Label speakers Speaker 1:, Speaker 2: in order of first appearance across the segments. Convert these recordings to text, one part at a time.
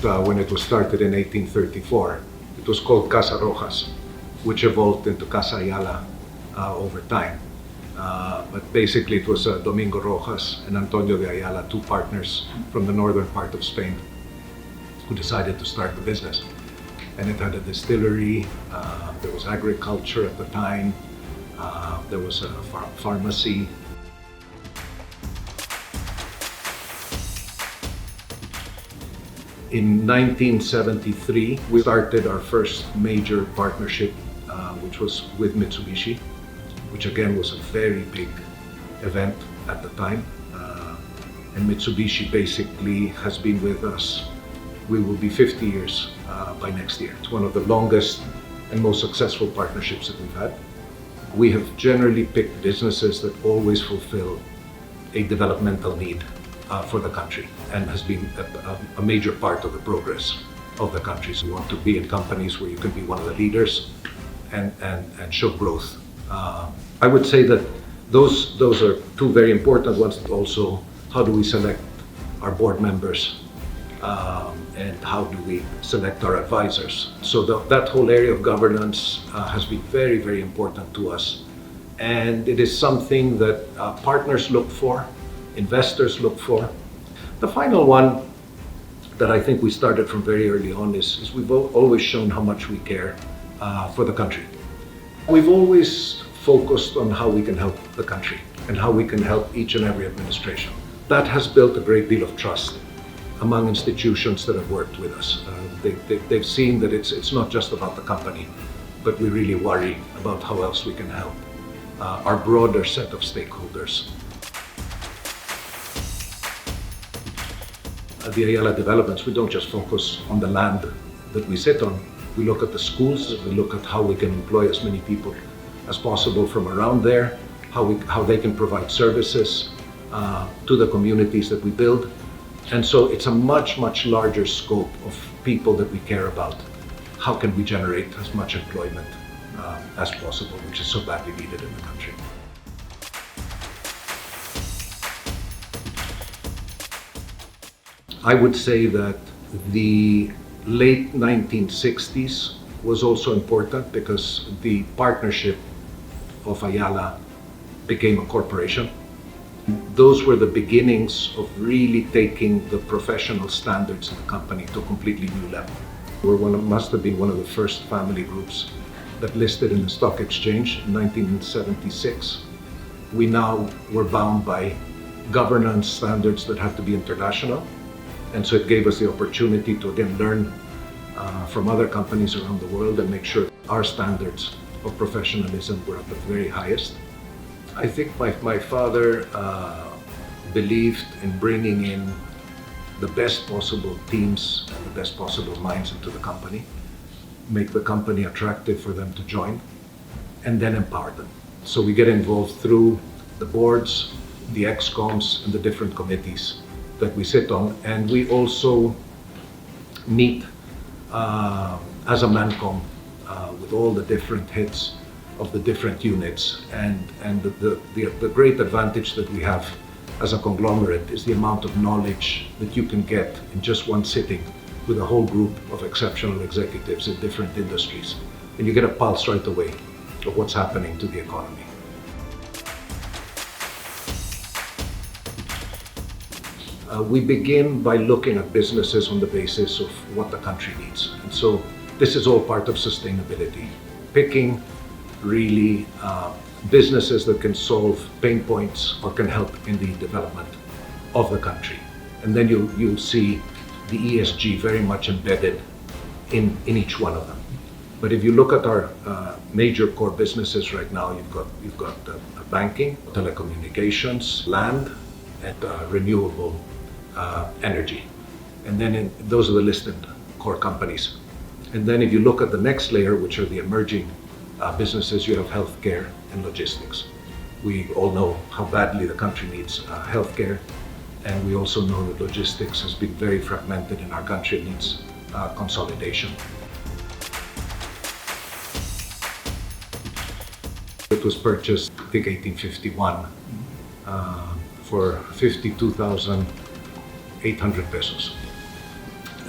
Speaker 1: when it was started in 1834. It was called Casa Rojas, which evolved into Casa Ayala over time. But basically it was Domingo Rojas and Antonio de Ayala, two partners from the northern part of Spain, who decided to start the business. And it had a distillery, there was agriculture at the time, there was a pharmacy. In 1973, we started our first major partnership, which was with Mitsubishi, which again was a very big event at the time. And Mitsubishi basically has been with us. We will be 50 years by next year. It's one of the longest and most successful partnerships that we've had. We have generally picked businesses that always fulfill a developmental need for the country, and has been a major part of the progress of the country. So we want to be in companies where you can be one of the leaders and show growth. I would say that those are two very important ones. Also, how do we select our board members, and how do we select our advisors? So that whole area of governance has been very, very important to us. And it is something that partners look for, investors look for. The final one that I think we started from very early on is we've always shown how much we care for the country. We've always focused on how we can help the country and how we can help each and every administration. That has built a great deal of trust among institutions that have worked with us. They've seen that it's not just about the company, but we really worry about how else we can help our broader set of stakeholders. At the Ayala developments, we don't just focus on the land that we sit on. We look at the schools, we look at how we can employ as many people as possible from around there, how they can provide services to the communities that we build. And so it's a much, much larger scope of people that we care about. How can we generate as much employment as possible, which is so badly needed in the country. I would say that the late 1960s was also important because the partnership of Ayala became a corporation. Those were the beginnings of really taking the professional standards of the company to a completely new level. Must have been one of the first family groups that listed in the stock exchange in 1976. We now were bound by governance standards that had to be international. And so it gave us the opportunity to again learn from other companies around the world and make sure our standards of professionalism were at the very highest. I think my father believed in bringing in the best possible teams and the best possible minds into the company, make the company attractive for them to join, and then empower them. So we get involved through the boards, the ExComs, and the different committees that we sit on, and we also meet as a ManCom with all the different heads of the different units, and the great advantage that we have as a conglomerate is the amount of knowledge that you can get in just one sitting with a whole group of exceptional executives in different industries, and you get a pulse right away of what's happening to the economy. We begin by looking at businesses on the basis of what the country needs. And so this is all part of sustainability. Picking really businesses that can solve pain points or can help in the development of the country. And then you'll see the ESG very much embedded in each one of them. But if you look at our major core businesses right now, you've got banking, telecommunications, land, and renewable energy. And then those are the listed core companies. And then if you look at the next layer, which are the emerging businesses, you have healthcare and logistics. We all know how badly the country needs healthcare, and we also know that logistics has been very fragmented in our country and needs consolidation. It was purchased, I think, 1851 for 52,800 pesos.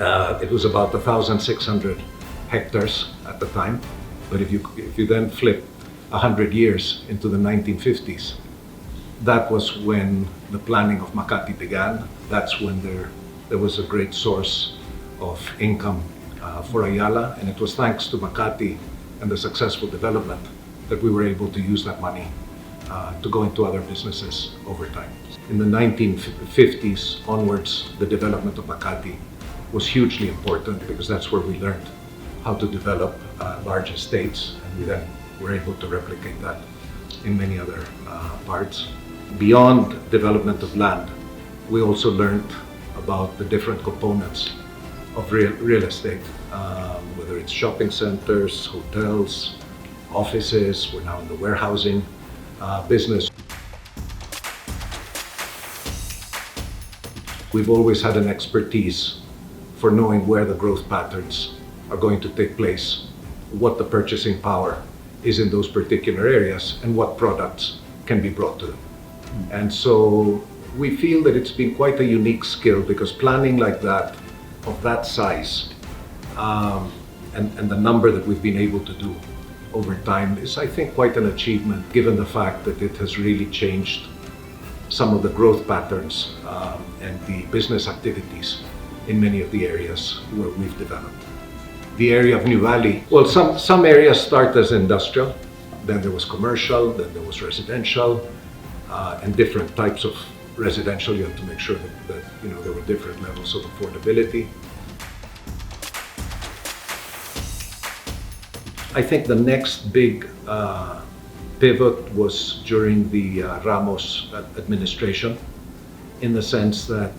Speaker 1: It was about 1,600 hectares at the time. But if you then flip 100 years into the 1950s, that was when the planning of Makati began. That's when there was a great source of income for Ayala, and it was thanks to Makati and the successful development that we were able to use that money to go into other businesses over time. In the 1950s onwards, the development of Makati was hugely important because that's where we learned how to develop large estates, and we then were able to replicate that in many other parts. Beyond development of land, we also learned about the different components of real estate, whether it's shopping centers, hotels, offices. We're now in the warehousing business. We've always had an expertise for knowing where the growth patterns are going to take place, what the purchasing power is in those particular areas, and what products can be brought to them. And so we feel that it's been quite a unique skill, because planning like that, of that size, and the number that we've been able to do over time is, I think, quite an achievement, given the fact that it has really changed some of the growth patterns and the business activities in many of the areas where we've developed. The area of New Valley, well, some areas start as industrial, then there was commercial, then there was residential, and different types of residential. You have to make sure that there were different levels of affordability. I think the next big pivot was during the Ramos administration, in the sense that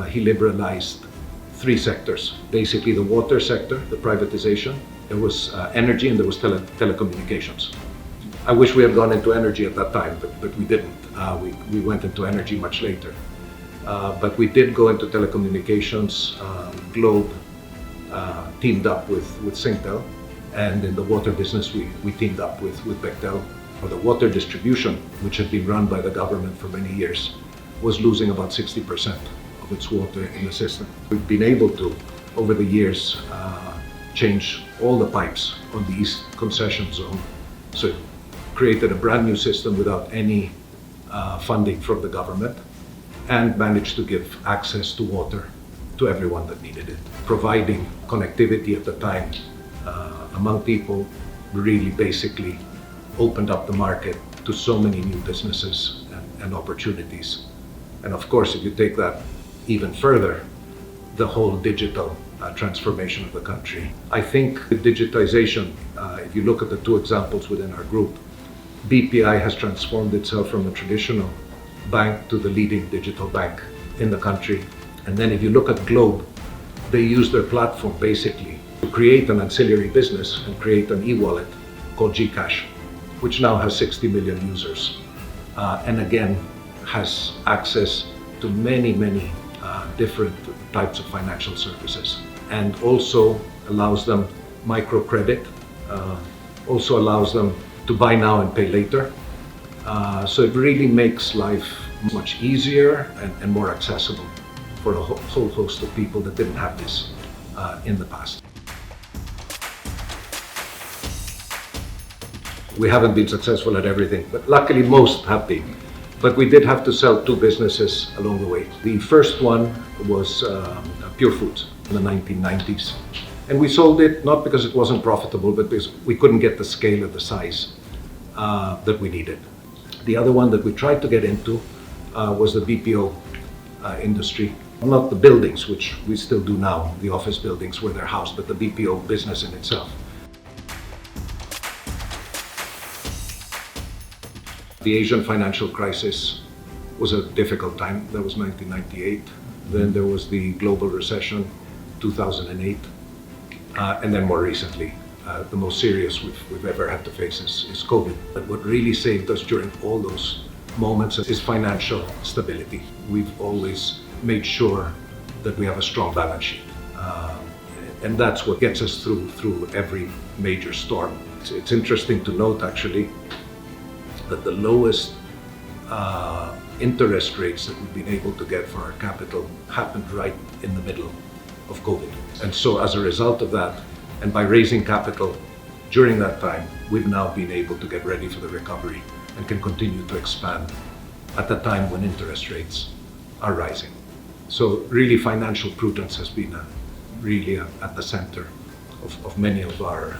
Speaker 1: he liberalized three sectors. Basically the water sector, the privatization, there was energy, and there was telecommunications. I wish we had gone into energy at that time, but we didn't. We went into energy much later. But we did go into telecommunications. Globe teamed up with Singtel, and in the water business we teamed up with Bechtel. The water distribution, which had been run by the government for many years, was losing about 60% of its water in the system. We've been able to, over the years, change all the pipes on the East Concession Zone. So it created a brand new system without any funding from the government, and managed to give access to water to everyone that needed it. Providing connectivity at the time among people really basically opened up the market to so many new businesses and opportunities. And of course, if you take that even further, the whole digital transformation of the country. I think the digitization, if you look at the two examples within our group, BPI has transformed itself from a traditional bank to the leading digital bank in the country. And then if you look at Globe, they use their platform basically to create an ancillary business and create an e-wallet called GCash, which now has 60 million users, and again has access to many different types of financial services, and also allows them microcredit, also allows them to buy now and pay later. So it really makes life much easier and more accessible for a whole host of people that didn't have this in the past. We haven't been successful at everything, but luckily most have been. But we did have to sell two businesses along the way. The first one was Pure Foods in the 1990s. And we sold it not because it wasn't profitable, but because we couldn't get the scale of the size that we needed. The other one that we tried to get into was the BPO industry. Not the buildings, which we still do now, the office buildings where they're housed, but the BPO business in itself. The Asian financial crisis was a difficult time. That was 1998. Then there was the global recession, 2008. And then more recently, the most serious we've ever had to face is COVID. But what really saved us during all those moments is financial stability. We've always made sure that we have a strong balance sheet. And that's what gets us through every major storm. It's interesting to note, actually, that the lowest interest rates that we've been able to get for our capital happened right in the middle of COVID. And so as a result of that, and by raising capital during that time, we've now been able to get ready for the recovery and can continue to expand at a time when interest rates are rising. So really financial prudence has been really at the center of many of our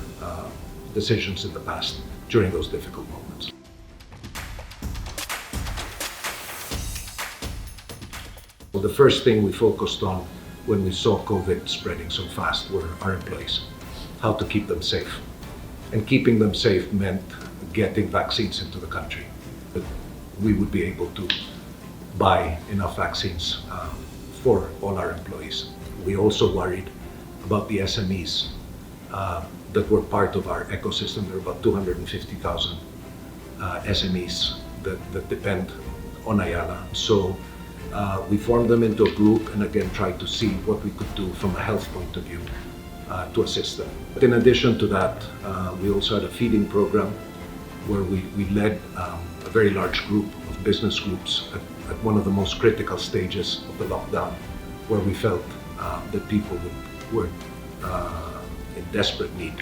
Speaker 1: decisions in the past during those difficult moments. Well, the first thing we focused on when we saw COVID spreading so fast were our employees, how to keep them safe. And keeping them safe meant getting vaccines into the country, that we would be able to buy enough vaccines for all our employees. We also worried about the SMEs that were part of our ecosystem. There are about 250,000 SMEs that depend on Ayala. So we formed them into a group and again tried to see what we could do from a health point of view to assist them. But in addition to that, we also had a feeding program where we led a very large group of business groups at one of the most critical stages of the lockdown, where we felt that people were in desperate need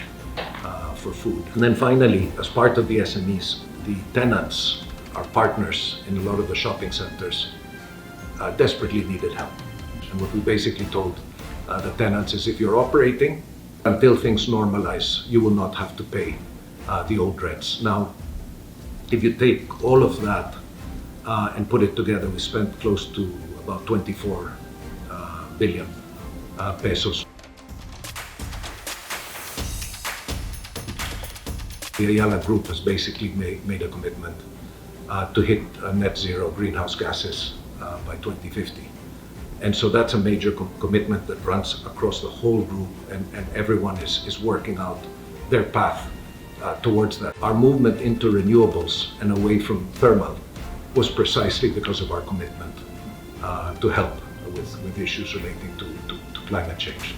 Speaker 1: for food. And then finally, as part of the SMEs, the tenants, our partners in a lot of the shopping centers, desperately needed help. And what we basically told the tenants is, if you're operating, until things normalize, you will not have to pay the old rents. Now, if you take all of that and put it together, we spent close to about 24 billion pesos. The Ayala Group has basically made a commitment to hit net zero greenhouse gases by 2050. And so that's a major commitment that runs across the whole group, and everyone is working out their path towards that. Our movement into renewables and away from thermal was precisely because of our commitment to help with issues relating to climate change.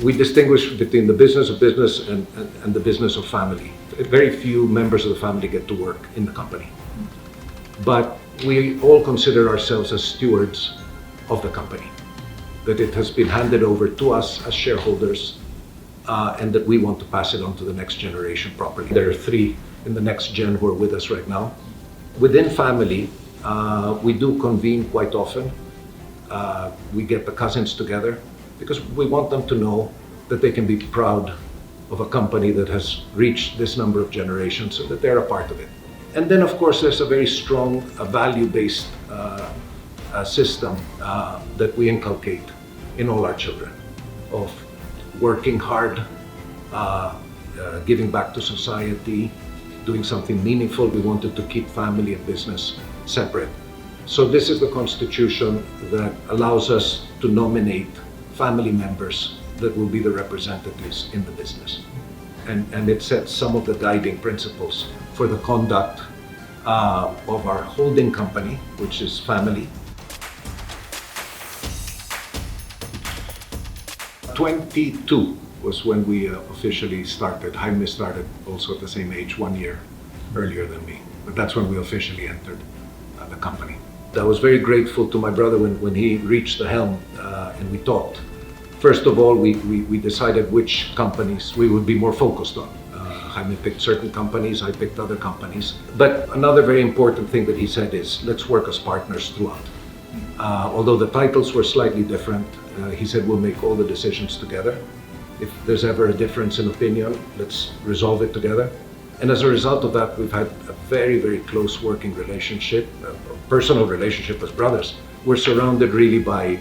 Speaker 1: We distinguish between the business of business and the business of family. Very few members of the family get to work in the company. But we all consider ourselves as stewards of the company, that it has been handed over to us as shareholders, and that we want to pass it on to the next generation properly. There are 3 in the next gen who are with us right now. Within family, we do convene quite often. We get the cousins together because we want them to know that they can be proud of a company that has reached this number of generations and that they're a part of it. And then, of course, there's a very strong value-based system that we inculcate in all our children, of working hard, giving back to society, doing something meaningful. We wanted to keep family and business separate. So this is the constitution that allows us to nominate family members that will be the representatives in the business. And it sets some of the guiding principles for the conduct of our holding company, which is family. 22 was when we officially started. Jaime started also at the same age, 1 year earlier than me. But that's when we officially entered the company. I was very grateful to my brother when he reached the helm and we talked. First of all, we decided which companies we would be more focused on. Jaime picked certain companies, I picked other companies. But another very important thing that he said is, let's work as partners throughout. Although the titles were slightly different, he said we'll make all the decisions together. If there's ever a difference in opinion, let's resolve it together. And as a result of that, we've had a very, very close working relationship, a personal relationship as brothers. We're surrounded really by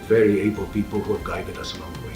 Speaker 1: very able people who have guided us along the way.